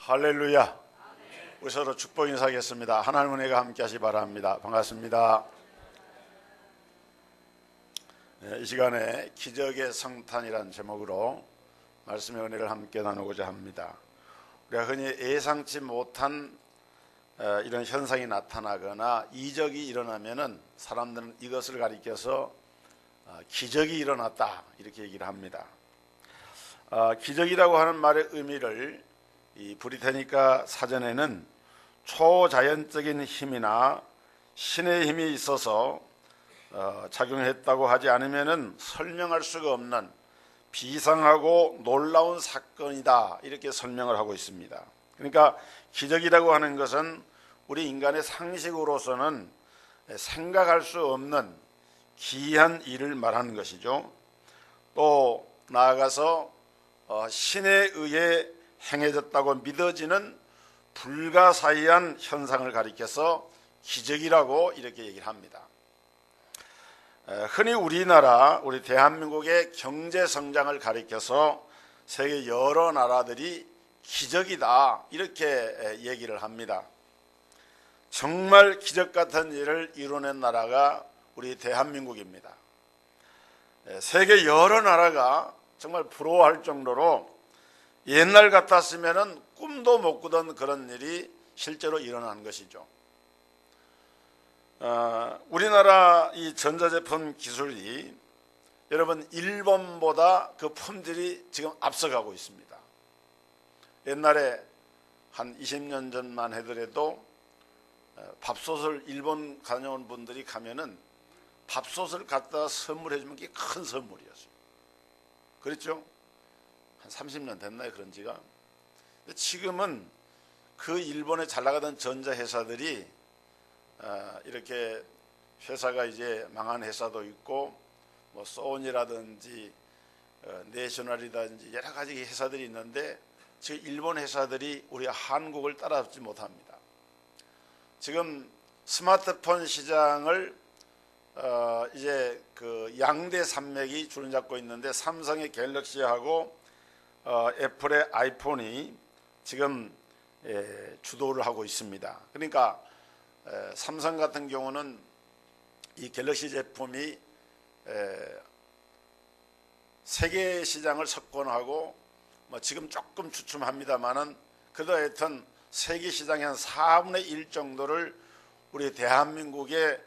할렐루야. 우리 서로 축복 인사하겠습니다. 하나님 은혜가 함께 하시 바랍니다. 반갑습니다. 이 시간에 기적의 성탄이라는 제목으로 말씀의 은혜를 함께 나누고자 합니다. 우리가 흔히 예상치 못한 이런 현상이 나타나거나 이적이 일어나면은 사람들은 이것을 가리켜서 기적이 일어났다 이렇게 얘기를 합니다. 기적이라고 하는 말의 의미를 이 브리테니카 사전에는 초자연적인 힘이나 신의 힘이 있어서 작용했다고 하지 않으면은 설명할 수가 없는 비상하고 놀라운 사건이다 이렇게 설명을 하고 있습니다. 그러니까 기적이라고 하는 것은 우리 인간의 상식으로서는 생각할 수 없는 기이한 일을 말하는 것이죠. 또 나아가서 신에 의해 행해졌다고 믿어지는 불가사의한 현상을 가리켜서 기적이라고 이렇게 얘기를 합니다. 흔히 우리 대한민국의 경제 성장을 가리켜서 세계 여러 나라들이 기적이다 이렇게 얘기를 합니다. 정말 기적 같은 일을 이뤄낸 나라가 우리 대한민국입니다. 세계 여러 나라가 정말 부러워할 정도로 옛날 같았으면은 꿈도 못 꾸던 그런 일이 실제로 일어난 것이죠. 우리나라 이 전자제품 기술이 여러분 일본보다 그 품질이 지금 앞서가고 있습니다. 옛날에 한 20년 전만 하더라도 밥솥을 일본 다녀온 분들이 가면은 밥솥을 갖다 선물해 주면 그게 큰 선물이었어요. 그렇죠? 한 30년 됐나요 그런 지가? 지금은 그 일본에 잘 나가던 전자회사들이 이렇게 회사가 이제 망한 회사도 있고 뭐 소니라든지 내셔널이라든지 여러 가지 회사들이 있는데 지금 일본 회사들이 우리 한국을 따라잡지 못합니다. 지금 스마트폰 시장을 이제 그 양대 산맥이 주름잡고 있는데 삼성의 갤럭시하고 애플의 아이폰이 지금 주도를 하고 있습니다. 그러니까 삼성 같은 경우는 이 갤럭시 제품이 세계 시장을 석권하고 뭐 지금 조금 주춤합니다만은 그래도 하여튼 세계 시장의 한 4분의 1 정도를 우리 대한민국의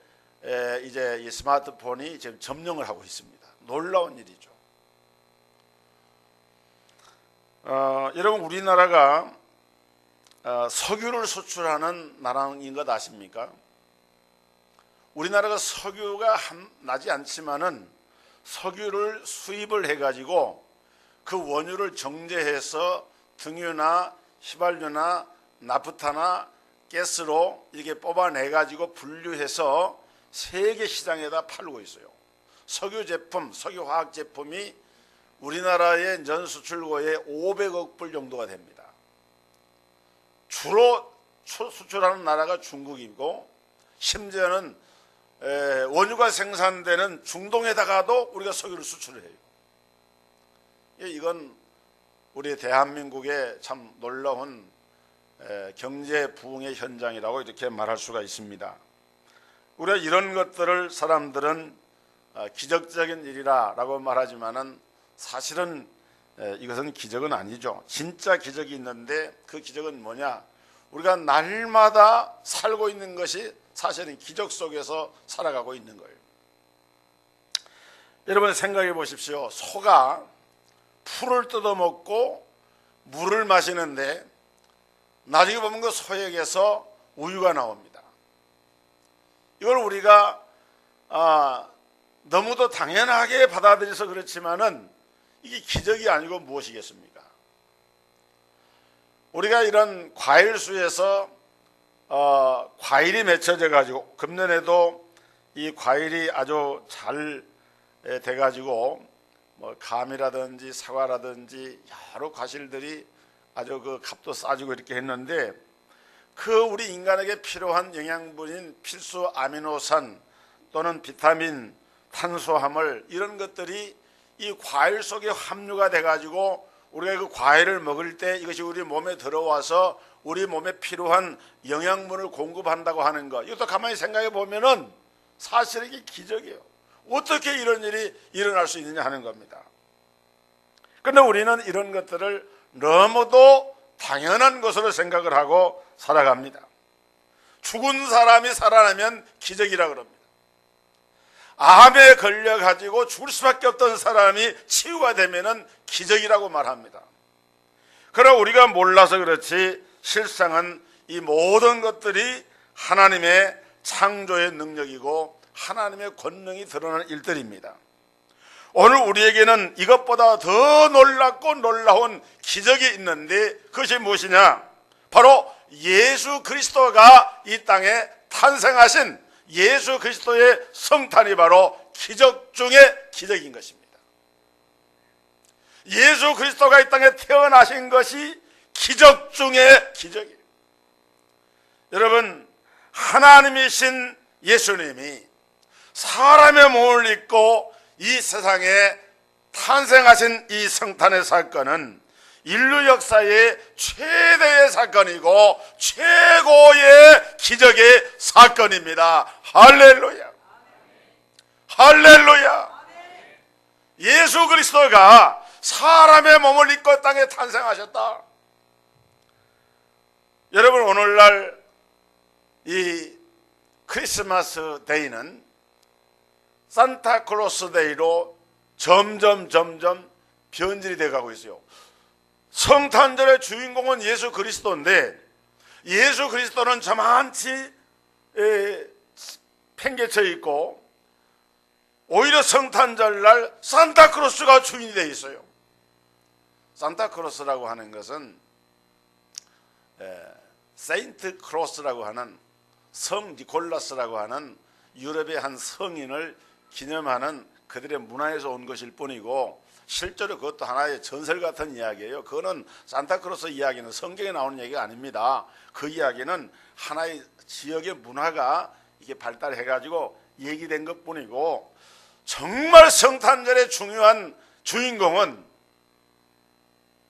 이제 이 스마트폰이 지금 점령을 하고 있습니다. 놀라운 일이죠. 여러분 우리나라가 석유를 수출하는 나라인 것 아십니까? 우리나라가 석유가 나지 않지만은 석유를 수입을 해가지고 그 원유를 정제해서 등유나 휘발유나 나프타나 가스로 이렇게 뽑아내가지고 분류해서 세계 시장에다 팔고 있어요. 석유 제품, 석유 화학 제품이 우리나라의 년 수출고의 500억 불 정도가 됩니다. 주로 수출하는 나라가 중국이고 심지어는 원유가 생산되는 중동에다가도 우리가 석유를 수출을 해요. 이건 우리 대한민국의 참 놀라운 경제 부흥의 현장이라고 이렇게 말할 수가 있습니다. 우리가 이런 것들을 사람들은 기적적인 일이라고 말하지만은 사실은 이것은 기적은 아니죠. 진짜 기적이 있는데 그 기적은 뭐냐? 우리가 날마다 살고 있는 것이 사실은 기적 속에서 살아가고 있는 거예요. 여러분 생각해 보십시오. 소가 풀을 뜯어먹고 물을 마시는데 나중에 보면 그 소에게서 우유가 나옵니다. 이걸 우리가 너무도 당연하게 받아들여서 그렇지만은 이게 기적이 아니고 무엇이겠습니까? 우리가 이런 과일수에서 과일이 맺혀져 가지고 금년에도 이 과일이 아주 잘 돼 가지고 뭐 감이라든지 사과라든지 여러 과실들이 아주 그 값도 싸지고 이렇게 했는데 그 우리 인간에게 필요한 영양분인 필수 아미노산 또는 비타민, 탄수화물 이런 것들이 이 과일 속에 함유가 돼 가지고 우리가 그 과일을 먹을 때 이것이 우리 몸에 들어와서 우리 몸에 필요한 영양분을 공급한다고 하는 것, 이것도 가만히 생각해 보면은 사실 이게 기적이에요. 어떻게 이런 일이 일어날 수 있느냐 하는 겁니다. 그런데 우리는 이런 것들을 너무도 당연한 것으로 생각을 하고 살아갑니다. 죽은 사람이 살아나면 기적이라 그럽니다. 암에 걸려가지고 죽을 수밖에 없던 사람이 치유가 되면은 기적이라고 말합니다. 그러나 우리가 몰라서 그렇지 실상은 이 모든 것들이 하나님의 창조의 능력이고 하나님의 권능이 드러나는 일들입니다. 오늘 우리에게는 이것보다 더 놀랍고 놀라운 기적이 있는데 그것이 무엇이냐? 바로 예수 그리스도가 이 땅에 탄생하신 예수 그리스도의 성탄이 바로 기적 중의 기적인 것입니다. 예수 그리스도가 이 땅에 태어나신 것이 기적 중의 기적이에요. 여러분, 하나님이신 예수님이 사람의 몸을 입고 이 세상에 탄생하신 이 성탄의 사건은 인류 역사의 최대의 사건이고 최고의 기적의 사건입니다. 할렐루야. 할렐루야. 예수 그리스도가 사람의 몸을 입고 땅에 탄생하셨다. 여러분, 오늘날 이 크리스마스 데이는 산타클로스 데이로 점점 변질이 되어가고 있어요. 성탄절의 주인공은 예수 그리스도인데 예수 그리스도는 저만치 팽개쳐 있고 오히려 성탄절날 산타크로스가 주인이 되어 있어요. 산타크로스라고 하는 것은 세인트 크로스라고 하는 성 니콜라스라고 하는 유럽의 한 성인을 기념하는 그들의 문화에서 온 것일 뿐이고 실제로 그것도 하나의 전설 같은 이야기예요. 그거는 산타크로스 이야기는 성경에 나오는 얘기가 아닙니다. 그 이야기는 하나의 지역의 문화가 이게 발달해가지고 얘기된 것뿐이고 정말 성탄절의 중요한 주인공은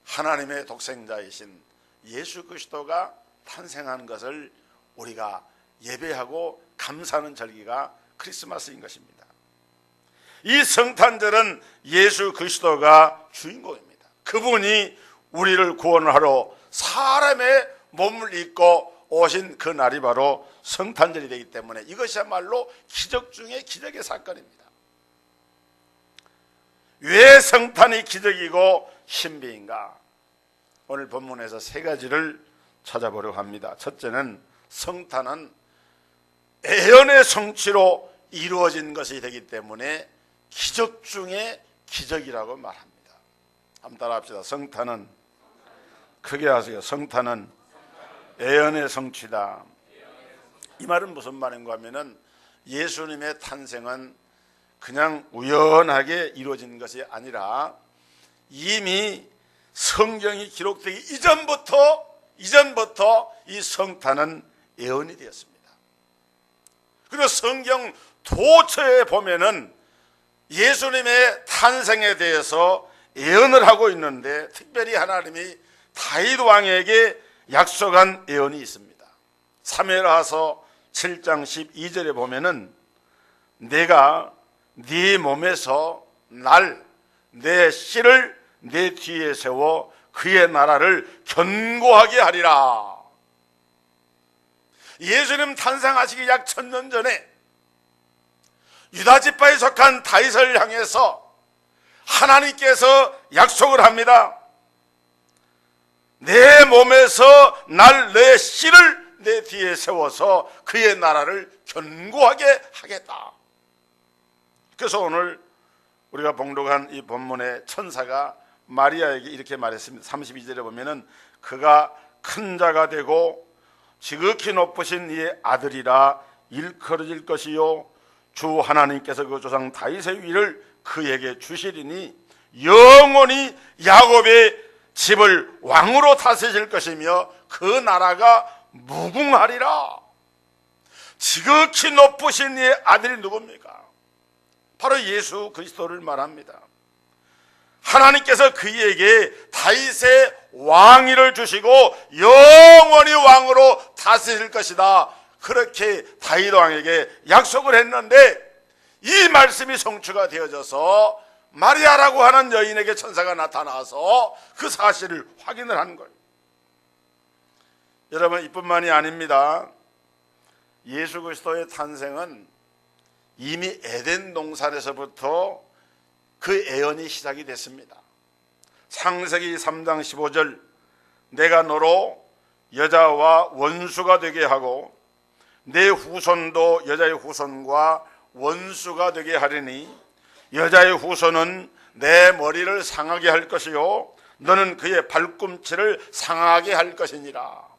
하나님의 독생자이신 예수 그리스도가 탄생한 것을 우리가 예배하고 감사하는 절기가 크리스마스인 것입니다. 이 성탄절은 예수 그리스도가 주인공입니다. 그분이 우리를 구원하러 사람의 몸을 입고 오신 그 날이 바로 성탄절이 되기 때문에 이것이야말로 기적 중의 기적의 사건입니다. 왜 성탄이 기적이고 신비인가? 오늘 본문에서 세 가지를 찾아보려고 합니다. 첫째는 성탄은 애연의 성취로 이루어진 것이 되기 때문에 기적 중의 기적이라고 말합니다. 한번 따라합시다. 성탄은, 크게 하세요. 성탄은 애연의 성취다. 이 말은 무슨 말인가 하면은 예수님의 탄생은 그냥 우연하게 이루어진 것이 아니라 이미 성경이 기록되기 이전부터 이 성탄은 예언이 되었습니다. 그리고 성경 도처에 보면은 예수님의 탄생에 대해서 예언을 하고 있는데 특별히 하나님이 다윗 왕에게 약속한 예언이 있습니다. 사무엘하서 7장 12절에 보면은 내가 네 몸에서 내 씨를 내 뒤에 세워 그의 나라를 견고하게 하리라. 예수님 탄생하시기 약 1000년 전에 유다지파에 속한 다윗을 향해서 하나님께서 약속을 합니다. 내 몸에서 내 씨를 내 뒤에 세워서 그의 나라를 견고하게 하겠다. 그래서 오늘 우리가 봉독한 이 본문의 천사가 마리아에게 이렇게 말했습니다. 32절에 보면은 그가 큰 자가 되고 지극히 높으신 이의 아들이라 일컬어질 것이요 주 하나님께서 그 조상 다윗의 위를 그에게 주시리니 영원히 야곱의 집을 왕으로 다스릴 것이며 그 나라가 무궁하리라. 지극히 높으신 이의 아들이 누굽니까? 바로 예수 그리스도를 말합니다. 하나님께서 그에게 다윗의 왕위를 주시고 영원히 왕으로 다스릴 것이다, 그렇게 다윗 왕에게 약속을 했는데, 이 말씀이 성취가 되어져서 마리아라고 하는 여인에게 천사가 나타나서 그 사실을 확인을 한 거예요. 여러분, 이뿐만이 아닙니다. 예수 그리스도의 탄생은 이미 에덴 동산에서부터 그 애언이 시작이 됐습니다. 창세기 3장 15절, 내가 너로 여자와 원수가 되게 하고 내 후손도 여자의 후손과 원수가 되게 하리니 여자의 후손은 내 머리를 상하게 할 것이요 너는 그의 발꿈치를 상하게 할 것이니라.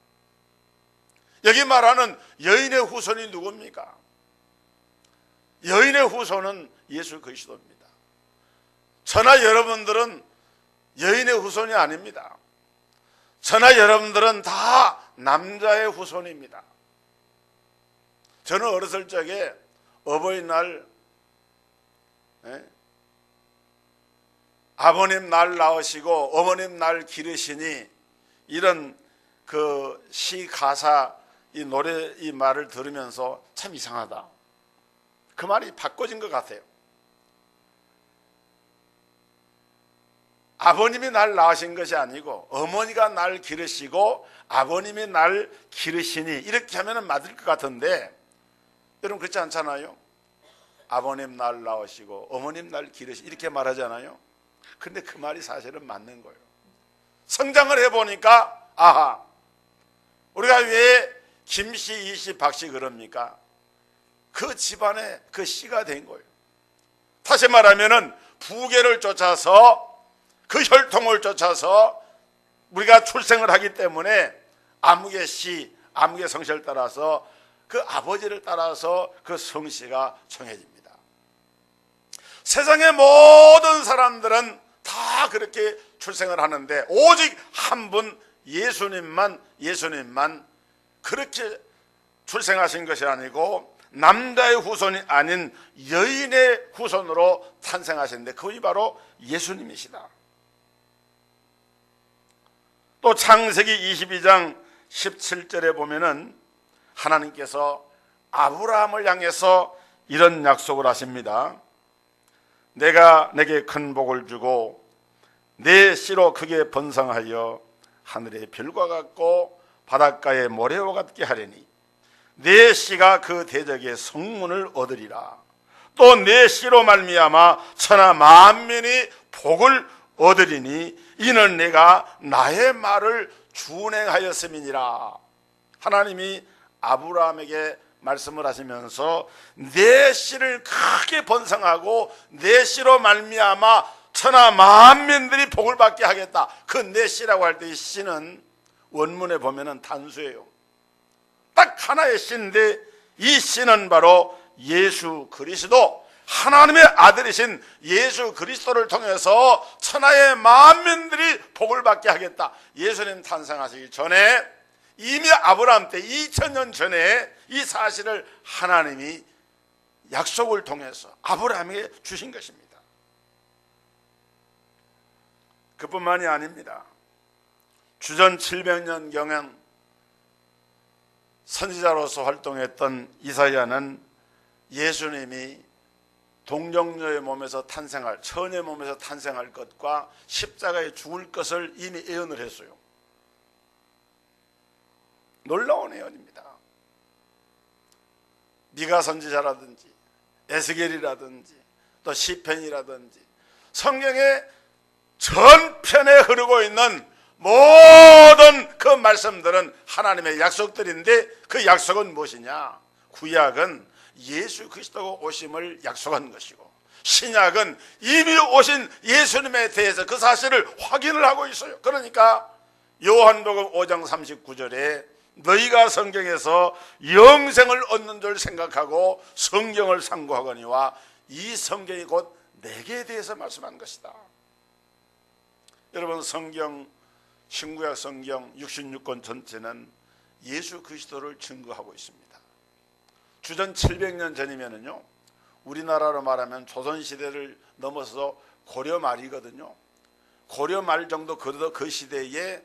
여기 말하는 여인의 후손이 누굽니까? 여인의 후손은 예수 그리스도입니다. 저나 여러분들은 여인의 후손이 아닙니다. 저나 여러분들은 다 남자의 후손입니다. 저는 어렸을 적에 어버이날, 아버님 날 낳으시고 어머님 날 기르시니, 이런 그 시 가사, 이 노래, 이 말을 들으면서 참 이상하다, 그 말이 바꿔진 것 같아요. 아버님이 날 낳으신 것이 아니고 어머니가 날 기르시고 아버님이 날 기르시니, 이렇게 하면 맞을 것 같은데, 여러분 그렇지 않잖아요? 아버님 날 낳으시고 어머님 날 기르시고 이렇게 말하잖아요. 그런데 그 말이 사실은 맞는 거예요. 성장을 해보니까, 아하, 우리가 왜 김씨, 이씨, 박씨 그럽니까? 그 집안에 그 씨가 된 거예요. 다시 말하면은 부계를 쫓아서, 그 혈통을 쫓아서 우리가 출생을 하기 때문에 아무개 씨, 아무개 성씨를 따라서 그 아버지를 따라서 그 성씨가 정해집니다. 세상의 모든 사람들은 다 그렇게 출생을 하는데 오직 한 분 예수님만 그렇게 출생하신 것이 아니고 남자의 후손이 아닌 여인의 후손으로 탄생하셨는데, 그분이 바로 예수님이시다. 또 창세기 22장 17절에 보면은 하나님께서 아브라함을 향해서 이런 약속을 하십니다. 내가 내게 큰 복을 주고 내 씨로 크게 번성하여 하늘의 별과 같고 바닷가의 모래와 같게 하리니 내 씨가 그 대적의 성문을 얻으리라. 또 내 씨로 말미암아 천하 만민이 복을 얻으리니 이는 내가 나의 말을 준행하였음이니라. 하나님이 아브라함에게 말씀을 하시면서 내 씨를 크게 번성하고 내 씨로 말미암아 천하 만민들이 복을 받게 하겠다. 그 내 씨라고 할 때 이 씨는 원문에 보면은 단수예요. 딱 하나의 씨인데 이 씨는 바로 예수 그리스도, 하나님의 아들이신 예수 그리스도를 통해서 천하의 만민들이 복을 받게 하겠다. 예수님 탄생하시기 전에 이미 아브라함 때 2000년 전에 이 사실을 하나님이 약속을 통해서 아브라함에게 주신 것입니다. 그뿐만이 아닙니다. 주전 700년경엔 선지자로서 활동했던 이사야는 예수님이 동정녀의 몸에서 탄생할, 처녀의 몸에서 탄생할 것과 십자가에 죽을 것을 이미 예언을 했어요. 놀라운 예언입니다. 미가 선지자라든지 에스겔이라든지 또 시편이라든지 성경의 전편에 흐르고 있는 모든 그 말씀들은 하나님의 약속들인데, 그 약속은 무엇이냐? 구약은 예수 그리스도가 오심을 약속한 것이고, 신약은 이미 오신 예수님에 대해서 그 사실을 확인을 하고 있어요. 그러니까 요한복음 5장 39절에 너희가 성경에서 영생을 얻는 줄 생각하고 성경을 상고하거니와 이 성경이 곧 내게 대해서 말씀한 것이다. 여러분, 성경, 신구약 성경 66권 전체는 예수 그리스도를 증거하고 있습니다. 주전 700년 전이면은요, 우리나라로 말하면 조선시대를 넘어서 고려 말이거든요. 고려 말 정도 그 시대에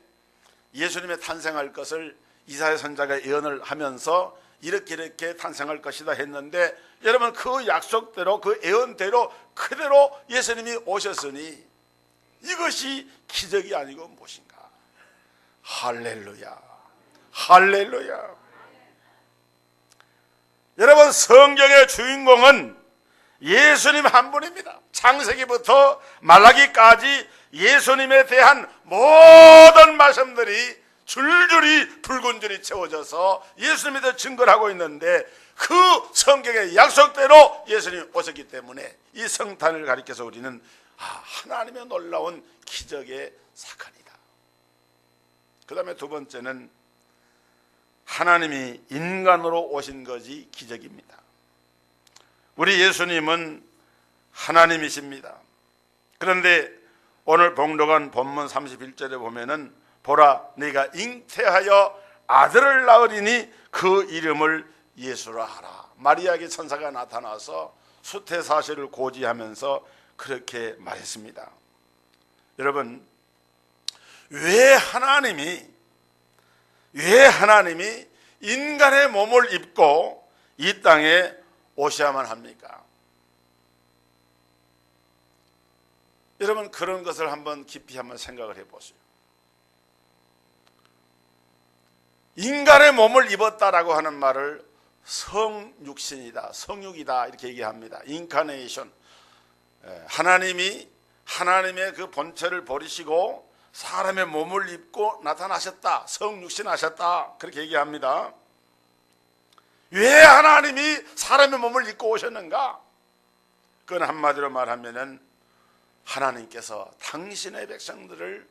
예수님의 탄생할 것을 이사야 선지자가 예언을 하면서 이렇게 탄생할 것이다 했는데, 여러분 그 약속대로 그 예언대로 그대로 예수님이 오셨으니 이것이 기적이 아니고 무엇인가. 할렐루야, 할렐루야. 여러분 성경의 주인공은 예수님 한 분입니다. 창세기부터 말라기까지 예수님에 대한 모든 말씀들이 줄줄이 붉은 줄이 채워져서 예수님에 대해 증거를 하고 있는데, 그 성경의 약속대로 예수님이 오셨기 때문에 이 성탄을 가리켜서 우리는 하나님의 놀라운 기적의 사건이다. 그 다음에 두 번째는 하나님이 인간으로 오신 것이 기적입니다. 우리 예수님은 하나님이십니다. 그런데 오늘 봉독한 본문 31절에 보면은 보라, 네가 잉태하여 아들을 낳으리니 그 이름을 예수라 하라. 마리아에게 천사가 나타나서 수태 사실을 고지하면서 그렇게 말했습니다. 여러분, 왜 하나님이 인간의 몸을 입고 이 땅에 오셔야만 합니까? 여러분 그런 것을 한번 깊이 한번 생각을 해보세요. 인간의 몸을 입었다라고 하는 말을 성육신이다, 성육이다 이렇게 얘기합니다. 인카네이션. 하나님이 하나님의 그 본체를 버리시고 사람의 몸을 입고 나타나셨다, 성육신하셨다 그렇게 얘기합니다. 왜 하나님이 사람의 몸을 입고 오셨는가? 그건 한마디로 말하면은 하나님께서 당신의 백성들을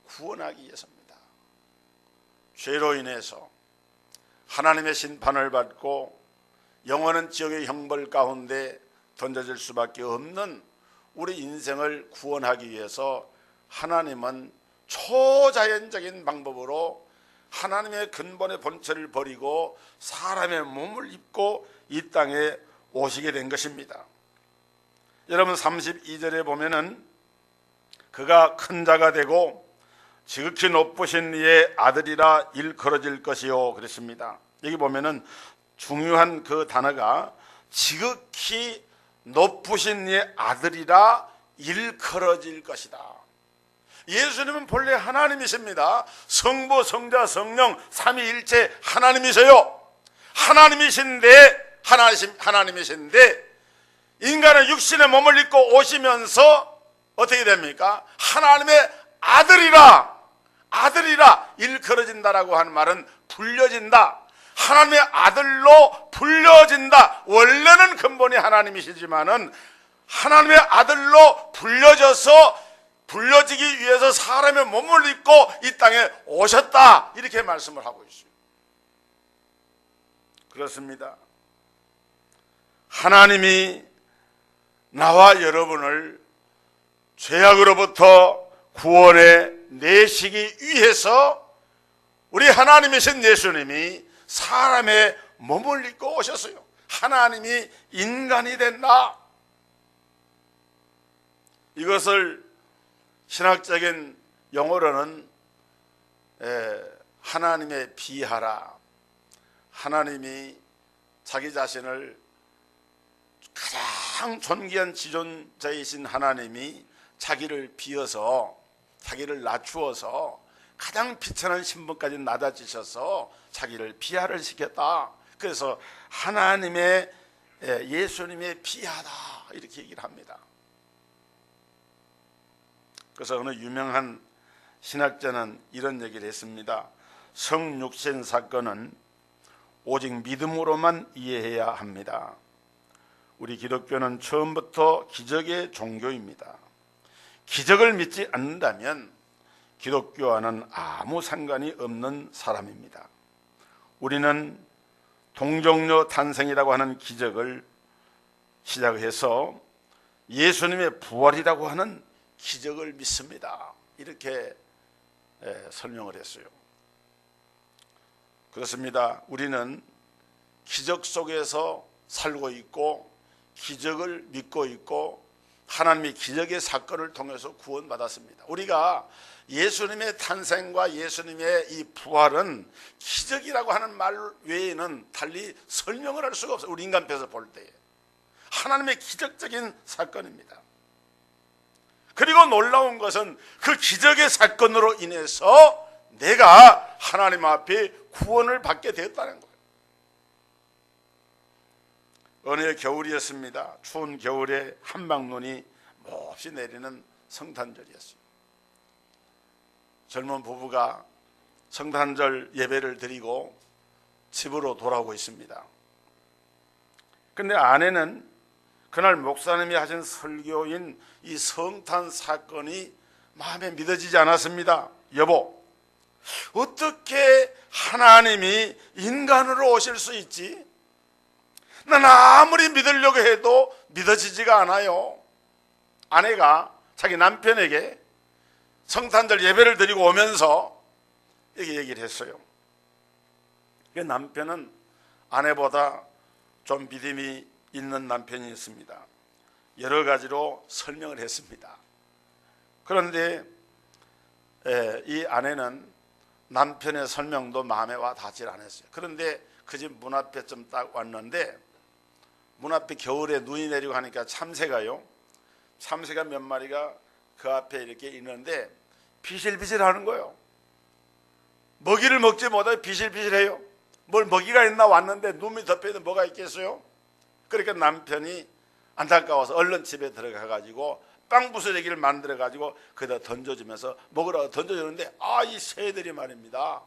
구원하기 위해서입니다. 죄로 인해서 하나님의 심판을 받고 영원한 지옥의 형벌 가운데 던져질 수밖에 없는 우리 인생을 구원하기 위해서 하나님은 초자연적인 방법으로 하나님의 근본의 본체를 버리고 사람의 몸을 입고 이 땅에 오시게 된 것입니다. 여러분 32절에 보면은 그가 큰 자가 되고 지극히 높으신 이의 아들이라 일컬어질 것이요 그랬습니다. 여기 보면은 중요한 그 단어가 지극히 높으신 이의 아들이라 일컬어질 것이다. 예수님은 본래 하나님이십니다. 성부, 성자, 성령 삼위일체 하나님이세요. 하나님이신데 인간은 육신의 몸을 입고 오시면서 어떻게 됩니까? 하나님의 아들이라 일컬어진다라고 하는 말은 불려진다. 하나님의 아들로 불려진다. 원래는 근본이 하나님이시지만은 하나님의 아들로 불려지기 위해서 사람의 몸을 입고 이 땅에 오셨다. 이렇게 말씀을 하고 있어요. 그렇습니다. 하나님이 나와 여러분을 죄악으로부터 구원해 내시기 위해서 우리 하나님이신 예수님이 사람의 몸을 입고 오셨어요. 하나님이 인간이 된다. 이것을 신학적인 용어로는 하나님의 비하라. 하나님이 자기 자신을 가장 존귀한 지존자이신 하나님이 자기를 비어서 자기를 낮추어서 가장 비천한 신분까지 낮아지셔서 자기를 비하를 시켰다. 그래서 하나님의 예수님의 비하다 이렇게 얘기를 합니다. 그래서 어느 유명한 신학자는 이런 얘기를 했습니다. 성육신 사건은 오직 믿음으로만 이해해야 합니다. 우리 기독교는 처음부터 기적의 종교입니다. 기적을 믿지 않는다면 기독교와는 아무 상관이 없는 사람입니다. 우리는 동정녀 탄생이라고 하는 기적을 시작해서 예수님의 부활이라고 하는 기적을 믿습니다. 이렇게 설명을 했어요. 그렇습니다. 우리는 기적 속에서 살고 있고 기적을 믿고 있고 하나님의 기적의 사건을 통해서 구원받았습니다. 우리가 예수님의 탄생과 예수님의 이 부활은 기적이라고 하는 말 외에는 달리 설명을 할 수가 없어요. 우리 인간편에서 볼 때에 하나님의 기적적인 사건입니다. 그리고 놀라운 것은 그 기적의 사건으로 인해서 내가 하나님 앞에 구원을 받게 되었다는 거예요. 어느 해 겨울이었습니다. 추운 겨울에 한방눈이 몹시 내리는 성탄절이었어요. 젊은 부부가 성탄절 예배를 드리고 집으로 돌아오고 있습니다. 그런데 아내는 그날 목사님이 하신 설교인 이 성탄 사건이 마음에 믿어지지 않았습니다. 여보, 어떻게 하나님이 인간으로 오실 수 있지? 난 아무리 믿으려고 해도 믿어지지가 않아요. 아내가 자기 남편에게 성탄절 예배를 드리고 오면서 이렇게 얘기를 했어요. 남편은 아내보다 좀 믿음이 있는 남편이었습니다. 여러 가지로 설명을 했습니다. 그런데 이 아내는 남편의 설명도 마음에 와 닿질 않았어요. 그런데 그 집 문 앞에 좀 딱 왔는데 문 앞에 겨울에 눈이 내리고 하니까 참새가요. 참새가 몇 마리가 그 앞에 이렇게 있는데 비실비실 하는 거예요. 먹이를 먹지 못하고 비실비실해요. 뭘 먹이가 있나 왔는데 눈이 덮여도 뭐가 있겠어요? 그러니까 남편이 안타까워서 얼른 집에 들어가 가지고 빵 부스러기를 만들어 가지고 거기다 던져주면서 먹으라고 던져주는데 이 새들이 말입니다.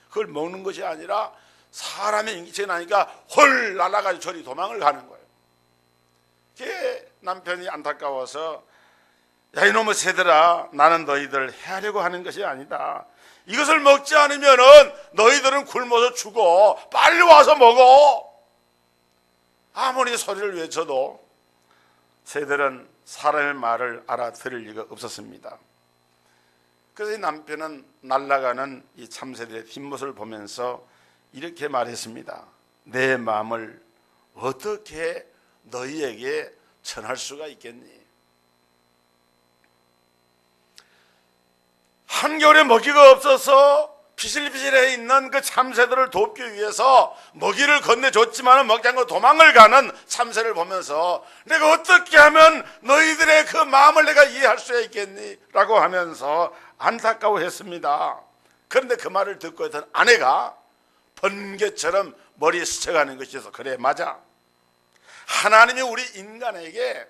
그걸 먹는 것이 아니라 사람의 인기체가 나니까 홀 날아가지고 저리 도망을 가는 거예요. 그게 남편이 안타까워서 야 이놈의 새들아, 나는 너희들 해하려고 하는 것이 아니다. 이것을 먹지 않으면은 너희들은 굶어서 죽어. 빨리 와서 먹어. 아무리 소리를 외쳐도 새들은 사람의 말을 알아들을 리가 없었습니다. 그래서 이 남편은 날아가는 이 참새들의 뒷모습을 보면서 이렇게 말했습니다. 내 마음을 어떻게 너희에게 전할 수가 있겠니? 한겨울에 먹이가 없어서 비실비실해 있는 그 참새들을 돕기 위해서 먹이를 건네줬지만 먹지 않고 도망을 가는 참새를 보면서 내가 어떻게 하면 너희들의 그 마음을 내가 이해할 수 있겠니? 라고 하면서 안타까워했습니다. 그런데 그 말을 듣고 있던 아내가 번개처럼 머리에 스쳐가는 것이어서 그래 맞아. 하나님이 우리 인간에게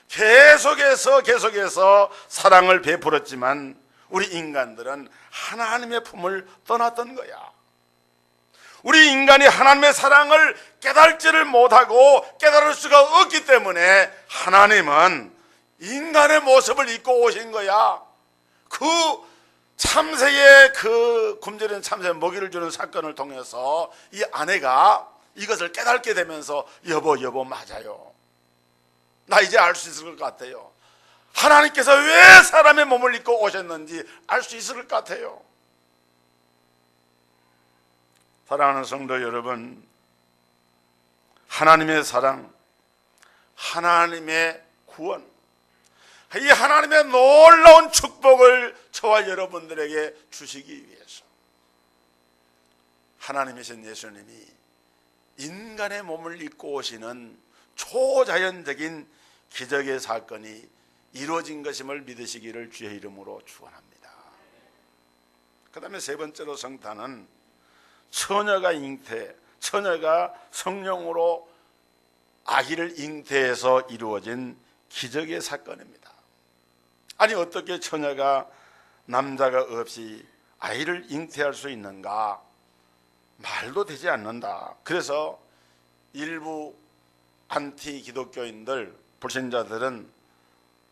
계속해서 사랑을 베풀었지만 우리 인간들은 하나님의 품을 떠났던 거야. 우리 인간이 하나님의 사랑을 깨달지를 못하고 깨달을 수가 없기 때문에 하나님은 인간의 모습을 입고 오신 거야. 그 참새의 그 굶주리는 참새에 먹이를 주는 사건을 통해서 이 아내가 이것을 깨닫게 되면서 여보 맞아요. 나 이제 알 수 있을 것 같아요. 하나님께서 왜 사람의 몸을 입고 오셨는지 알 수 있을 것 같아요. 사랑하는 성도 여러분, 하나님의 사랑, 하나님의 구원, 이 하나님의 놀라운 축복을 저와 여러분들에게 주시기 위해서 하나님이신 예수님이 인간의 몸을 입고 오시는 초자연적인 기적의 사건이 이루어진 것임을 믿으시기를 주의 이름으로 축원합니다. 그 다음에 세 번째로 성탄은 처녀가 성령으로 아기를 잉태해서 이루어진 기적의 사건입니다. 아니 어떻게 처녀가 남자가 없이 아이를 잉태할 수 있는가? 말도 되지 않는다. 그래서 일부 안티 기독교인들, 불신자들은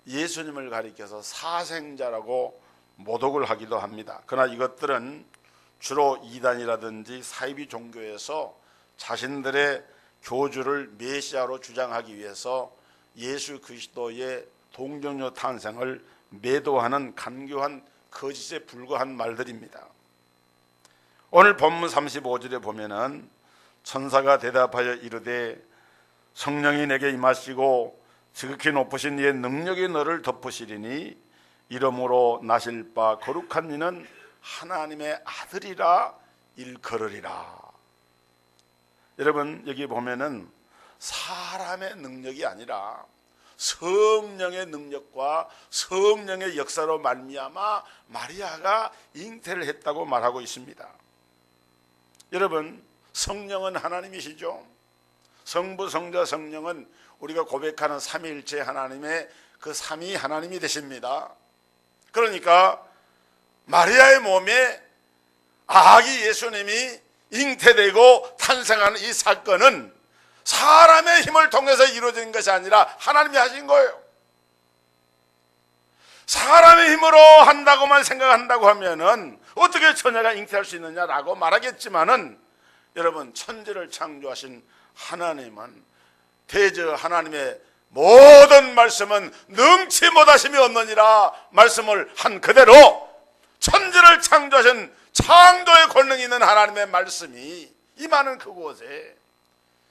예수님을 가리켜서 사생자라고 모독을 하기도 합니다. 그러나 이것들은 주로 이단이라든지 사이비 종교에서 자신들의 교주를 메시아로 주장하기 위해서 예수 그리스도의 동정녀 탄생을 매도하는 간교한 거짓에 불과한 말들입니다. 오늘 본문 35절에 보면은 천사가 대답하여 이르되 성령이 내게 임하시고 지극히 높으신 이의 능력이 너를 덮으시리니 이름으로 나실 바 거룩한 이는 하나님의 아들이라 일컬으리라. 여러분, 여기 보면은 사람의 능력이 아니라 성령의 능력과 성령의 역사로 말미암아 마리아가 잉태를 했다고 말하고 있습니다. 여러분, 성령은 하나님이시죠. 성부, 성자, 성령은 우리가 고백하는 삼위일체 하나님의 그 삼위 하나님이 되십니다. 그러니까 마리아의 몸에 아기 예수님이 잉태되고 탄생하는 이 사건은 사람의 힘을 통해서 이루어진 것이 아니라 하나님이 하신 거예요. 사람의 힘으로 한다고만 생각한다고 하면은 어떻게 처녀가 잉태할 수 있느냐라고 말하겠지만은, 여러분, 천지를 창조하신 하나님은, 대저 하나님의 모든 말씀은 능치 못하심이 없느니라 말씀을 한 그대로 천지를 창조하신 창조의 권능이 있는 하나님의 말씀이 임하는 그곳에,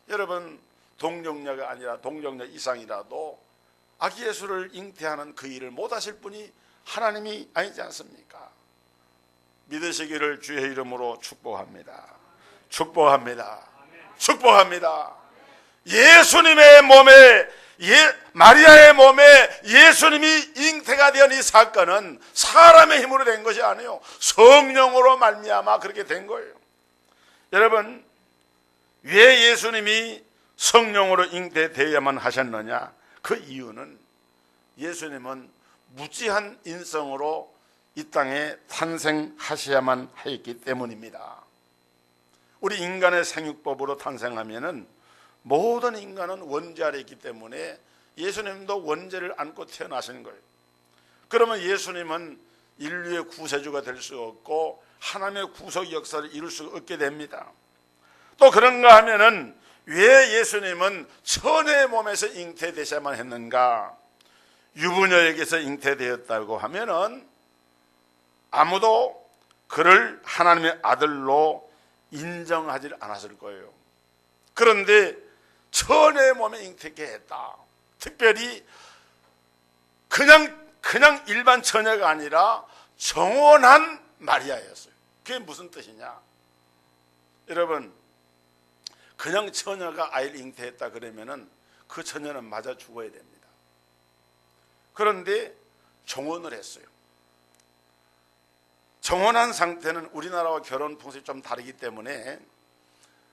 여러분, 동정녀가 아니라 동정녀 이상이라도 아기 예수를 잉태하는 그 일을 못하실 분이 하나님이 아니지 않습니까? 믿으시기를 주의 이름으로 축복합니다. 축복합니다. 축복합니다. 예수님의 몸에, 마리아의 몸에 예수님이 잉태가 된 이 사건은 사람의 힘으로 된 것이 아니에요. 성령으로 말미암아 그렇게 된 거예요. 여러분, 왜 예수님이 성령으로 잉태되어야만 하셨느냐? 그 이유는 예수님은 무지한 인성으로 이 땅에 탄생하셔야만 했기 때문입니다. 우리 인간의 생육법으로 탄생하면은 모든 인간은 원죄 아래 있기 때문에 예수님도 원죄를 안고 태어나신 거예요. 그러면 예수님은 인류의 구세주가 될 수 없고 하나님의 구속 역사를 이룰 수 없게 됩니다. 또 그런가 하면은 왜 예수님은 처녀의 몸에서 잉태되셔야만 했는가? 유부녀에게서 잉태되었다고 하면은 아무도 그를 하나님의 아들로 인정하지 않았을 거예요. 그런데 처녀의 몸에 잉태케 했다. 특별히 그냥 일반 처녀가 아니라 정혼한 마리아였어요. 그게 무슨 뜻이냐? 여러분, 그냥 처녀가 아이를 잉태했다 그러면은 그 처녀는 맞아 죽어야 됩니다. 그런데 정혼을 했어요. 정혼한 상태는 우리나라와 결혼 풍습이 좀 다르기 때문에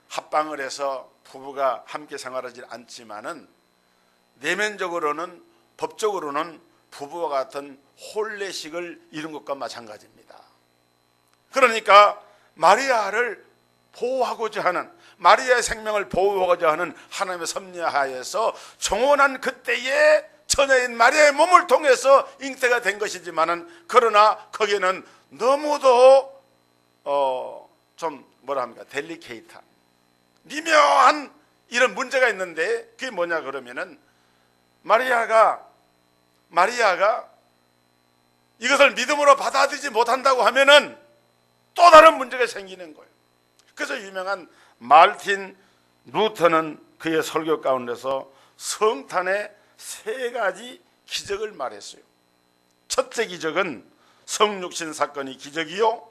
합방을 해서 부부가 함께 생활하지 않지만은 내면적으로는, 법적으로는 부부와 같은 혼례식을 이룬 것과 마찬가지입니다. 그러니까 마리아를 보호하고자 하는, 마리아의 생명을 보호하고자 하는 하나님의 섭리하에서 정혼한 그때의 처녀인 마리아의 몸을 통해서 잉태가 된 것이지만은, 그러나 거기에는 너무도 좀 뭐라 합니까? 델리케이트한, 미묘한 이런 문제가 있는데, 그게 뭐냐 그러면은 마리아가 이것을 믿음으로 받아들이지 못한다고 하면은 또 다른 문제가 생기는 거예요. 그래서 유명한 마르틴 루터는 그의 설교 가운데서 성탄의 세 가지 기적을 말했어요. 첫째 기적은 성육신 사건이 기적이요,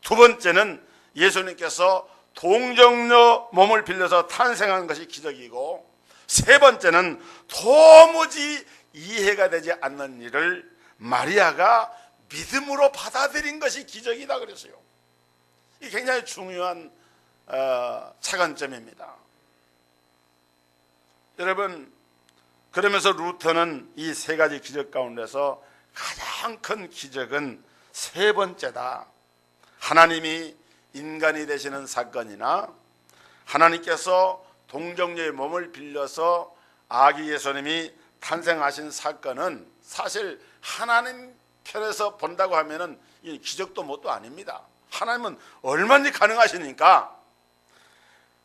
두 번째는 예수님께서 동정녀 몸을 빌려서 탄생한 것이 기적이고, 세 번째는 도무지 이해가 되지 않는 일을 마리아가 믿음으로 받아들인 것이 기적이다 그랬어요. 이게 굉장히 중요한 차관점입니다. 여러분, 그러면서 루터는 이 세 가지 기적 가운데서 가장 큰 기적은 세 번째다. 하나님이 인간이 되시는 사건이나 하나님께서 동정녀의 몸을 빌려서 아기 예수님이 탄생하신 사건은 사실 하나님 편에서 본다고 하면은 이 기적도 뭣도 아닙니다. 하나님은 얼마든지 가능하시니까.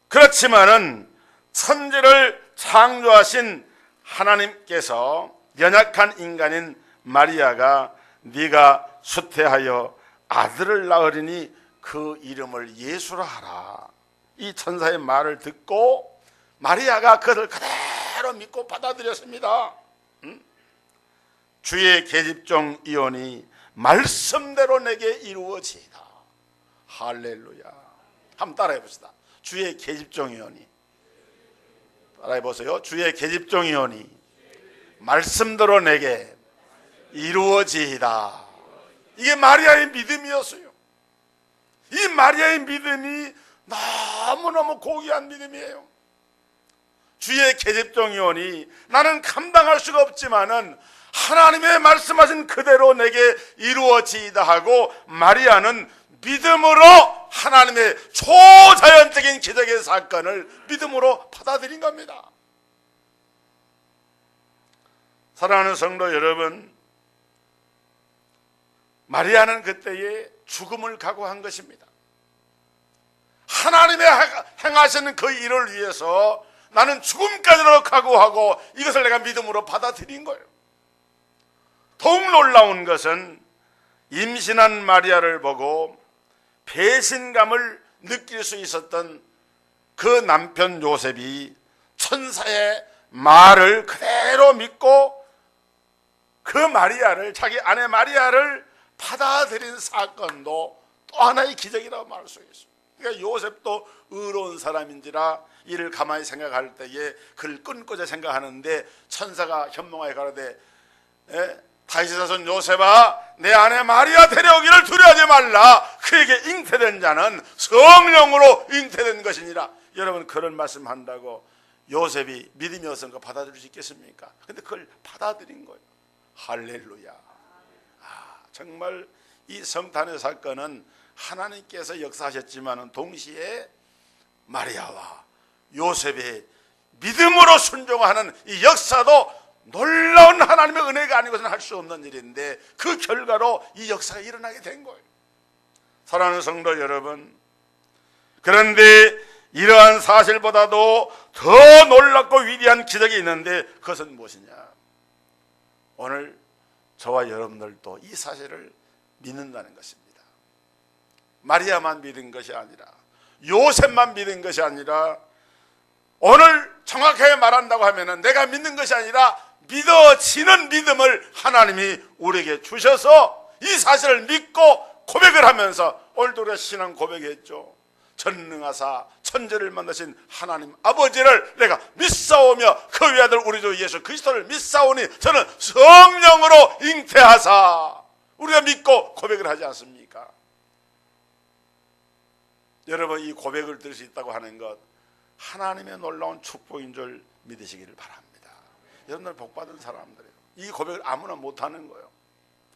그렇지만은 천지를 창조하신 하나님께서 연약한 인간인 마리아가 네가 수태하여 아들을 낳으리니 그 이름을 예수라 하라, 이 천사의 말을 듣고 마리아가 그를 그대로 믿고 받아들였습니다. 주의 계집종 이혼이 말씀대로 내게 이루어지이다. 할렐루야. 한번 따라해 봅시다. 주의 계집종 이혼이, 따라해 보세요. 주의 계집종 이혼이 말씀대로 내게 이루어지이다. 이게 마리아의 믿음이었어요. 이 마리아의 믿음이 너무너무 고귀한 믿음이에요. 주의 계집종 이혼이 나는 감당할 수가 없지만은 하나님의 말씀하신 그대로 내게 이루어지이다 하고 마리아는 믿음으로 하나님의 초자연적인 기적의 사건을 믿음으로 받아들인 겁니다. 사랑하는 성도 여러분, 마리아는 그때에 죽음을 각오한 것입니다. 하나님의 행하시는 그 일을 위해서 나는 죽음까지도 각오하고 이것을 내가 믿음으로 받아들인 거예요. 더욱 놀라운 것은 임신한 마리아를 보고 배신감을 느낄 수 있었던 그 남편 요셉이 천사의 말을 그대로 믿고 그 마리아를, 자기 아내 마리아를 받아들인 사건도 또 하나의 기적이라고 말할 수 있어요. 그러니까 요셉도 의로운 사람인지라 이를 가만히 생각할 때에 그를 끊고자 생각하는데 천사가 현몽하여 가로되 다윗의 자손 요셉아, 내 아내 마리아 데려오기를 두려워하지 말라. 그에게 잉태된 자는 성령으로 잉태된 것이니라. 여러분, 그런 말씀한다고 요셉이 믿음이 없으니까 받아들일 수 있겠습니까? 근데 그걸 받아들인 거예요. 할렐루야. 정말 이 성탄의 사건은 하나님께서 역사하셨지만 동시에 마리아와 요셉의 믿음으로 순종하는 이 역사도 놀라운 하나님의 은혜가 아니고서는 할 수 없는 일인데 그 결과로 이 역사가 일어나게 된 거예요. 사랑하는 성도 여러분, 그런데 이러한 사실보다도 더 놀랍고 위대한 기적이 있는데 그것은 무엇이냐? 오늘 저와 여러분들도 이 사실을 믿는다는 것입니다. 마리아만 믿은 것이 아니라 요셉만 믿은 것이 아니라 오늘 정확하게 말한다고 하면 내가 믿는 것이 아니라 믿어지는 믿음을 하나님이 우리에게 주셔서 이 사실을 믿고 고백을 하면서 오늘도 우리가 신앙 고백했죠. 전능하사 천지를 만드신 하나님 아버지를 내가 믿사오며 그 외아들 우리 주 예수 그리스도를 믿사오니 저는 성령으로 잉태하사, 우리가 믿고 고백을 하지 않습니까? 여러분, 이 고백을 들을 수 있다고 하는 것 하나님의 놀라운 축복인 줄 믿으시기를 바랍니다. 여러분들 복받은 사람들이에요. 이 고백을 아무나 못하는 거예요.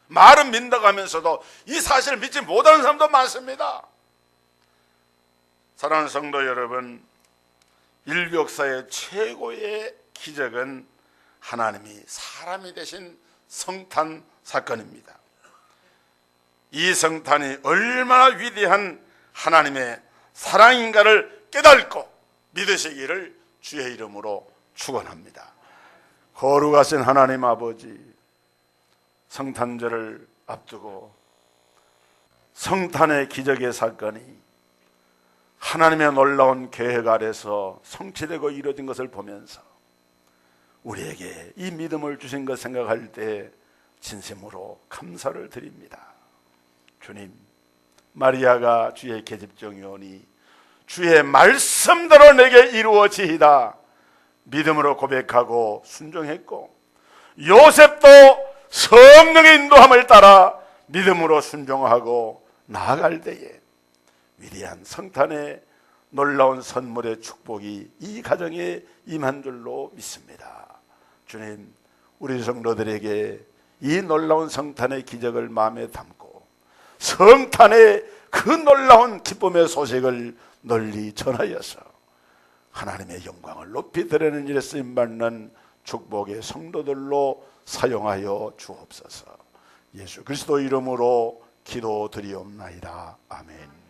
말은 믿는다고 하면서도 이 사실을 믿지 못하는 사람도 많습니다. 사랑하는 성도 여러분, 인류 역사의 최고의 기적은 하나님이 사람이 되신 성탄 사건입니다. 이 성탄이 얼마나 위대한 하나님의 사랑인가를 깨닫고 믿으시기를 주의 이름으로 축원합니다. 거룩하신 하나님 아버지, 성탄절을 앞두고 성탄의 기적의 사건이 하나님의 놀라운 계획 아래서 성취되고 이루어진 것을 보면서 우리에게 이 믿음을 주신 것 생각할 때 진심으로 감사를 드립니다. 주님, 마리아가 주의 계집종이오니 주의 말씀대로 내게 이루어지이다 믿음으로 고백하고 순종했고, 요셉도 성령의 인도함을 따라 믿음으로 순종하고 나아갈 때에 위대한 성탄의 놀라운 선물의 축복이 이 가정에 임한 줄로 믿습니다. 주님, 우리 성도들에게 이 놀라운 성탄의 기적을 마음에 담고 성탄의 그 놀라운 기쁨의 소식을 널리 전하여서 하나님의 영광을 높이 드리는 일에 쓰임받는 축복의 성도들로 사용하여 주옵소서. 예수 그리스도 이름으로 기도드리옵나이다. 아멘.